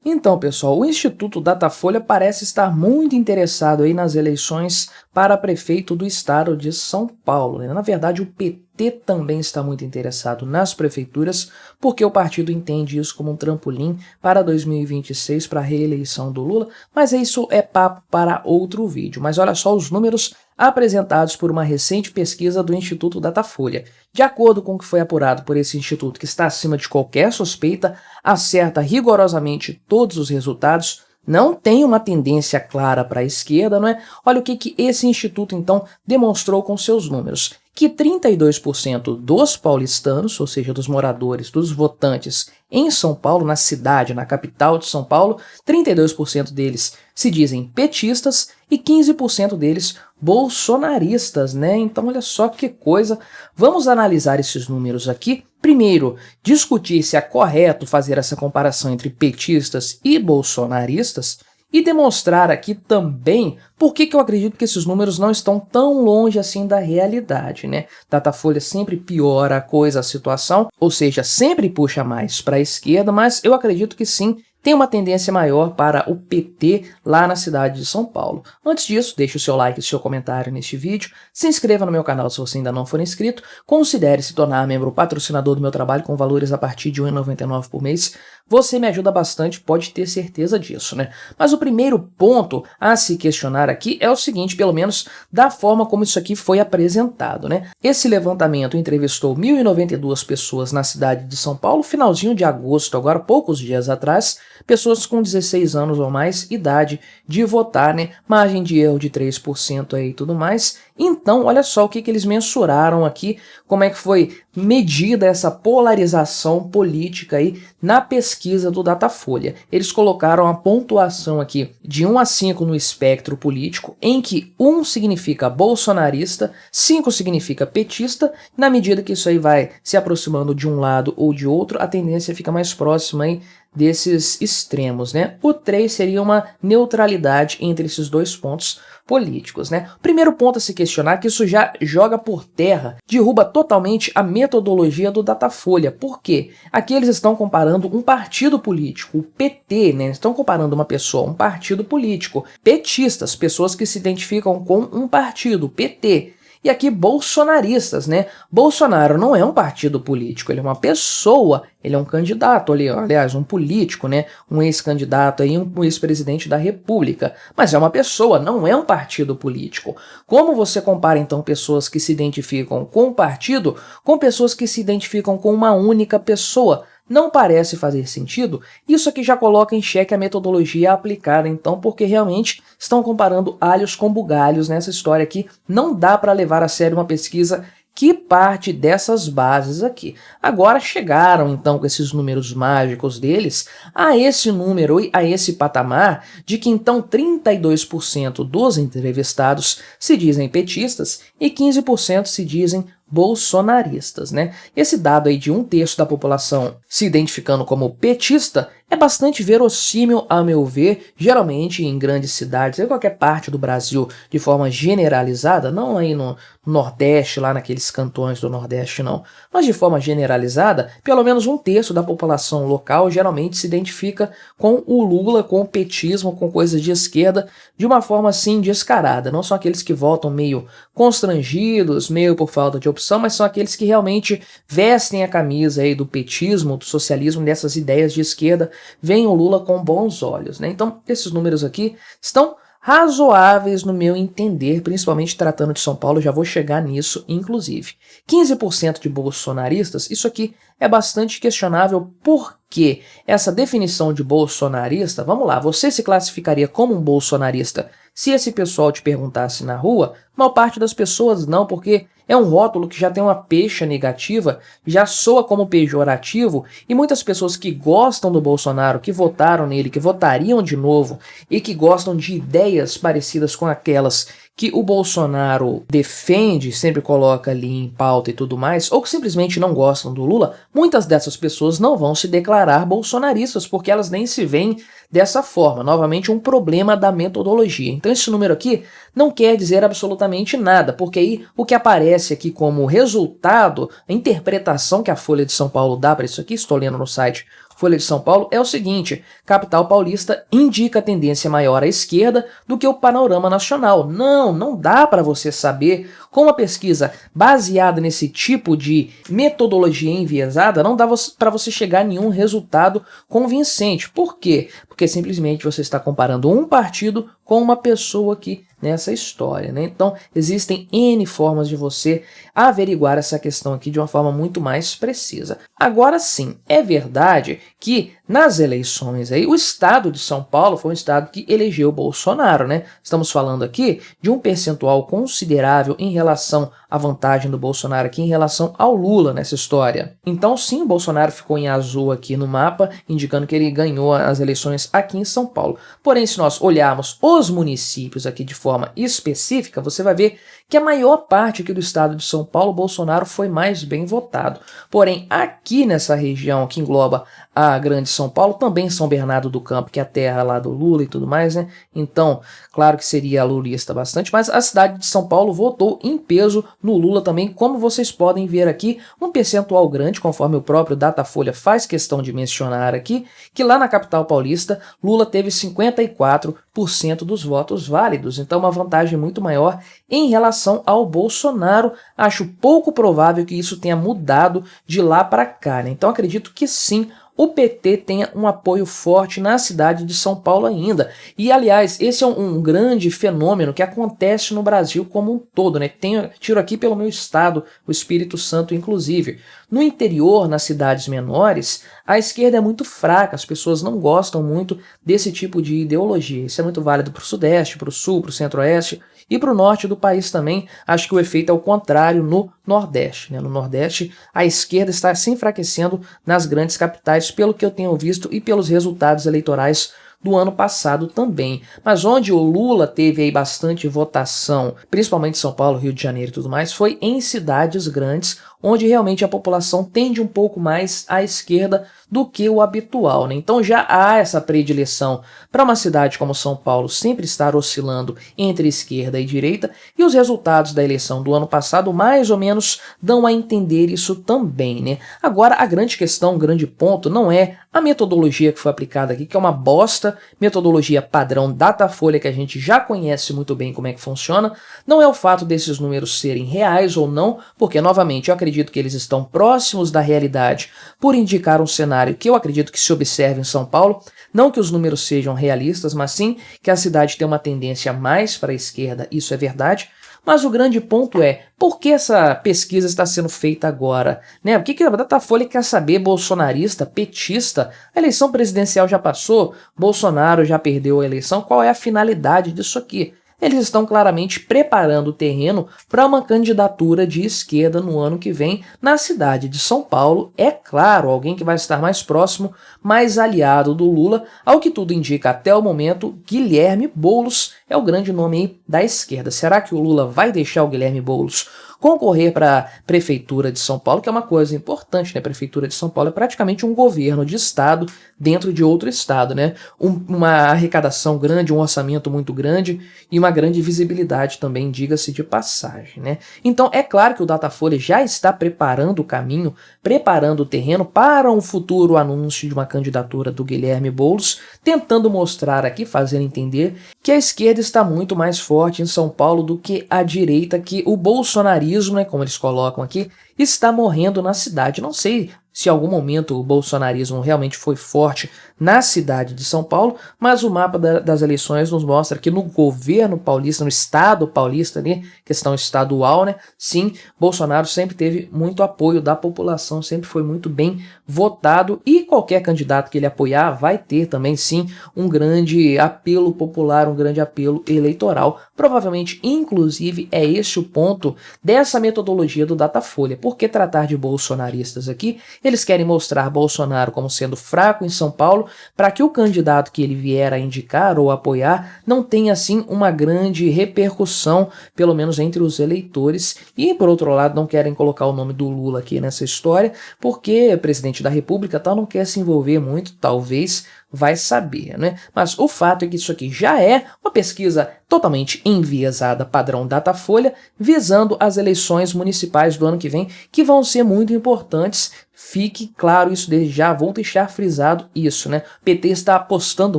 Então, pessoal, o Instituto Datafolha parece estar muito interessado aí nas eleições para prefeito do estado de São Paulo, né? Na verdade, o PT também está muito interessado nas prefeituras, porque o partido entende isso como um trampolim para 2026, para a reeleição do Lula, mas isso é papo para outro vídeo. Mas olha só os números apresentados por uma recente pesquisa do Instituto Datafolha. De acordo com o que foi apurado por esse instituto, que está acima de qualquer suspeita, acerta rigorosamente todos os resultados, não tem uma tendência clara para a esquerda, não é? Olha o que esse instituto, então, demonstrou com seus números. Que 32% dos paulistanos, ou seja, dos moradores, dos votantes em São Paulo, na cidade, na capital de São Paulo, 32% deles se dizem petistas e 15% deles bolsonaristas, né? Então, olha só que coisa. Vamos analisar esses números aqui. Primeiro, discutir se é correto fazer essa comparação entre petistas e bolsonaristas e demonstrar aqui também por que eu acredito que esses números não estão tão longe assim da realidade, né? Datafolha sempre piora a coisa, a situação, ou seja, sempre puxa mais para a esquerda, mas eu acredito que sim, tem uma tendência maior para o PT lá na cidade de São Paulo. Antes disso, deixe o seu like e o seu comentário neste vídeo, se inscreva no meu canal se você ainda não for inscrito, considere se tornar membro patrocinador do meu trabalho com valores a partir de R$ 1,99 por mês. Você me ajuda bastante, pode ter certeza disso, né? Mas o primeiro ponto a se questionar aqui é o seguinte, pelo menos da forma como isso aqui foi apresentado, né? Esse levantamento entrevistou 1.092 pessoas na cidade de São Paulo, finalzinho de agosto, agora poucos dias atrás, pessoas com 16 anos ou mais, idade de votar, né? Margem de erro de 3% aí e tudo mais. Então, olha só o que eles mensuraram aqui, como é que foi medida essa polarização política aí na pesquisa do Datafolha. Eles colocaram a pontuação aqui de 1 a 5 no espectro político, em que 1 significa bolsonarista, 5 significa petista. Na medida que isso aí vai se aproximando de um lado ou de outro, a tendência fica mais próxima aí desses extremos, né? O 3 seria uma neutralidade entre esses dois pontos políticos, né? O primeiro ponto a se questionar é que isso já joga por terra, derruba totalmente a metodologia do Datafolha. Por quê? Aqui eles estão comparando um partido político, o PT, né? Estão comparando uma pessoa, um partido político. Petistas, pessoas que se identificam com um partido, PT. E aqui bolsonaristas, né? Bolsonaro não é um partido político, ele é uma pessoa, ele é um candidato, aliás, um político, né? Um ex-candidato aí, um ex-presidente da República. Mas é uma pessoa, não é um partido político. Como você compara, então, pessoas que se identificam com um partido com pessoas que se identificam com uma única pessoa? Não parece fazer sentido? Isso aqui já coloca em xeque a metodologia aplicada, então, porque realmente estão comparando alhos com bugalhos nessa história aqui. Não dá para levar a sério uma pesquisa que parte dessas bases aqui. Agora chegaram, então, com esses números mágicos deles, a esse número e a esse patamar de que, então, 32% dos entrevistados se dizem petistas e 15% se dizem bolsonaristas, né? Esse dado aí de 1/3 da população se identificando como petista é bastante verossímil, a meu ver, geralmente em grandes cidades, em qualquer parte do Brasil, de forma generalizada, não aí no Nordeste, lá naqueles cantões do Nordeste, não, mas de forma generalizada, pelo menos 1/3 da população local geralmente se identifica com o Lula, com o petismo, com coisas de esquerda, de uma forma assim descarada. Não são aqueles que votam meio constrangidos, meio por falta de opção, mas são aqueles que realmente vestem a camisa aí do petismo, do socialismo, dessas ideias de esquerda, veem o Lula com bons olhos, né? Então, esses números aqui estão razoáveis no meu entender, principalmente tratando de São Paulo, já vou chegar nisso, inclusive. 15% de bolsonaristas, isso aqui é bastante questionável, porque essa definição de bolsonarista, vamos lá, você se classificaria como um bolsonarista se esse pessoal te perguntasse na rua? A maior parte das pessoas não, porque é um rótulo que já tem uma pecha negativa, já soa como pejorativo, e muitas pessoas que gostam do Bolsonaro, que votaram nele, que votariam de novo, e que gostam de ideias parecidas com aquelas que o Bolsonaro defende, sempre coloca ali em pauta e tudo mais, ou que simplesmente não gostam do Lula, muitas dessas pessoas não vão se declarar bolsonaristas, porque elas nem se veem dessa forma. Novamente, um problema da metodologia. Então, esse número aqui não quer dizer absolutamente nada, porque aí o que aparece aqui como resultado, a interpretação que a Folha de São Paulo dá para isso aqui, estou lendo no site Folha de São Paulo é o seguinte: capital paulista indica tendência maior à esquerda do que o panorama nacional. Não dá para você saber com uma pesquisa baseada nesse tipo de metodologia enviesada, não dá para você chegar a nenhum resultado convincente. Por quê? Porque simplesmente você está comparando um partido com uma pessoa aqui nessa história, né? Então, existem N formas de você averiguar essa questão aqui de uma forma muito mais precisa. Agora sim, é verdade que nas eleições aí, o estado de São Paulo foi um estado que elegeu Bolsonaro, né? Estamos falando aqui de um percentual considerável em relação à vantagem do Bolsonaro aqui em relação ao Lula nessa história. Então sim, o Bolsonaro ficou em azul aqui no mapa, indicando que ele ganhou as eleições aqui em São Paulo. Porém, se nós olharmos os municípios aqui de forma específica, você vai ver que a maior parte aqui do estado de São Paulo, Bolsonaro foi mais bem votado. Porém, aqui nessa região que engloba a Grande São Paulo, também São Bernardo do Campo, que é a terra lá do Lula e tudo mais, né? Então, claro que seria lulista bastante, mas a cidade de São Paulo votou em peso no Lula também, como vocês podem ver aqui, um percentual grande, conforme o próprio Datafolha faz questão de mencionar aqui, que lá na capital paulista, Lula teve 54% dos votos válidos, então uma vantagem muito maior em relação ao Bolsonaro. Acho pouco provável que isso tenha mudado de lá para cá, né? Então acredito que sim, o PT tenha um apoio forte na cidade de São Paulo ainda. E, aliás, esse é um grande fenômeno que acontece no Brasil como um todo, né? Tiro aqui pelo meu estado, o Espírito Santo, inclusive. No interior, nas cidades menores, a esquerda é muito fraca, as pessoas não gostam muito desse tipo de ideologia. Isso é muito válido para o Sudeste, para o Sul, para o Centro-Oeste e para o Norte do país também. Acho que o efeito é o contrário no Nordeste, né? No Nordeste, a esquerda está se enfraquecendo nas grandes capitais, pelo que eu tenho visto e pelos resultados eleitorais do ano passado também. Mas onde o Lula teve aí bastante votação, principalmente São Paulo, Rio de Janeiro e tudo mais, foi em cidades grandes, onde realmente a população tende um pouco mais à esquerda do que o habitual, né? Então já há essa predileção para uma cidade como São Paulo sempre estar oscilando entre esquerda e direita, e os resultados da eleição do ano passado mais ou menos dão a entender isso também, né? Agora, a grande questão, o grande ponto não é a metodologia que foi aplicada aqui, que é uma bosta, metodologia padrão Datafolha, que a gente já conhece muito bem como é que funciona, não é o fato desses números serem reais ou não, porque, novamente, eu acredito que eles estão próximos da realidade por indicar um cenário que eu acredito que se observe em São Paulo, não que os números sejam realistas, mas sim que a cidade tem uma tendência mais para a esquerda, isso é verdade. Mas o grande ponto é, por que essa pesquisa está sendo feita agora? Né? Por que a Datafolha quer saber bolsonarista, petista? A eleição presidencial já passou, Bolsonaro já perdeu a eleição, qual é a finalidade disso aqui? Eles estão claramente preparando o terreno para uma candidatura de esquerda no ano que vem na cidade de São Paulo. É claro, alguém que vai estar mais próximo, mais aliado do Lula. Ao que tudo indica até o momento, Guilherme Boulos é o grande nome aí da esquerda. Será que o Lula vai deixar o Guilherme Boulos concorrer para a Prefeitura de São Paulo, que é uma coisa importante, né? A Prefeitura de São Paulo é praticamente um governo de estado dentro de outro estado, né? Uma arrecadação grande, um orçamento muito grande e uma grande visibilidade também, diga-se de passagem, né? Então é claro que o Datafolha já está preparando o caminho, preparando o terreno para um futuro anúncio de uma candidatura do Guilherme Boulos, tentando mostrar aqui, fazer entender que a esquerda está muito mais forte em São Paulo do que a direita, que o bolsonarismo, né, como eles colocam aqui, está morrendo na cidade. Não sei se em algum momento o bolsonarismo realmente foi forte na cidade de São Paulo, mas o mapa das eleições nos mostra que no governo paulista, no estado paulista ali, questão estadual, né, sim, Bolsonaro sempre teve muito apoio da população, sempre foi muito bem votado, e qualquer candidato que ele apoiar vai ter também, sim, um grande apelo popular, um grande apelo eleitoral. Provavelmente, inclusive, é esse o ponto dessa metodologia do Datafolha. Por que tratar de bolsonaristas aqui? Eles querem mostrar Bolsonaro como sendo fraco em São Paulo, para que o candidato que ele vier a indicar ou apoiar não tenha, assim, uma grande repercussão, pelo menos entre os eleitores. E, por outro lado, não querem colocar o nome do Lula aqui nessa história, porque o presidente da República não quer se envolver muito, talvez, vai saber, né? Mas o fato é que isso aqui já é uma pesquisa totalmente enviesada padrão Datafolha, visando as eleições municipais do ano que vem, que vão ser muito importantes. Fique claro isso desde já, vou deixar frisado isso, né? O PT está apostando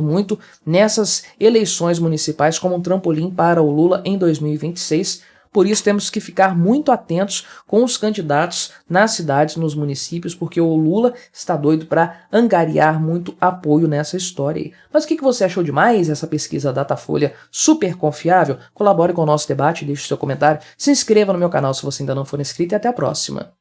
muito nessas eleições municipais como um trampolim para o Lula em 2026. Por isso temos que ficar muito atentos com os candidatos nas cidades, nos municípios, porque o Lula está doido para angariar muito apoio nessa história aí. Mas o que você achou demais essa pesquisa Datafolha super confiável? Colabore com o nosso debate, deixe seu comentário, se inscreva no meu canal se você ainda não for inscrito e até a próxima.